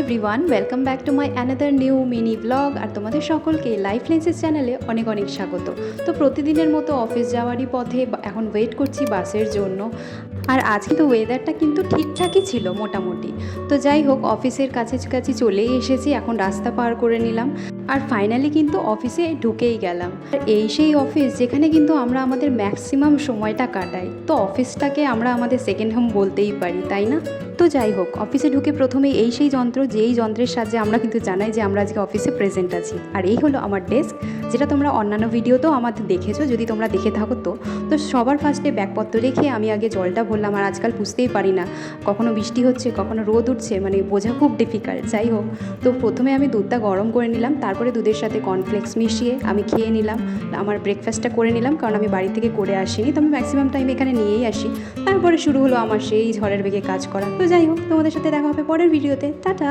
Everyone, welcome back to my another new mini blog. আর তোমাদের সকলকে লাইফ লেন্সেস চ্যানেলে অনেক অনেক স্বাগত। তো প্রতিদিনের মতো অফিস যাওয়ারই পথে এখন ওয়েট করছি বাসের জন্য। আর আজ কিন্তু ওয়েদারটা কিন্তু ঠিকঠাকই ছিল মোটামুটি। তো যাই হোক, অফিসের কাছাকাছি চলেই এসেছি, এখন রাস্তা পার করে নিলাম আর ফাইনালি কিন্তু অফিসে ঢুকেই গেলাম। আর এই সেই অফিস যেখানে কিন্তু আমরা আমাদের ম্যাক্সিমাম সময়টা কাটাই। তো অফিসটাকে আমরা আমাদের সেকেন্ড হোম বলতেই পারি, তাই না? তো যাই হোক, অফিসে ঢুকে প্রথমে এই সেই যন্ত্র, যেই যন্ত্রের সাহায্যে আমরা কিন্তু জানাই যে আমরা আজকে অফিসে প্রেজেন্ট আছি। আর এই হলো আমার ডেস্ক, যেটা তোমরা অন্যান্য ভিডিওতেও আমাদের দেখেছো, যদি তোমরা দেখে থাকো। তো সবার ফার্স্টে ব্যাগপত্র রেখে আমি আগে জলটা ভরলাম। আর আজকাল বুঝতেই পারি না, কখনো বৃষ্টি হচ্ছে কখনো রোদ উঠছে, মানে বোঝা খুব ডিফিকাল্ট। যাই হোক, তো প্রথমে আমি দুধটা গরম করে নিলাম, তারপরে দুধের সাথে কর্নফ্লেক্স মিশিয়ে আমি খেয়ে নিলাম। আমার ব্রেকফাস্টটা করে নিলাম, কারণ আমি বাড়ি থেকে করে আসিনি, তো আমি ম্যাক্সিমাম টাইম এখানে নিয়েই আসি। তারপরে শুরু হলো আমার সেই ঝড়ের বেগে কাজ করা। তো যাই হোক, তোমাদের সাথে দেখা হবে পরের ভিডিওতে। টাটা।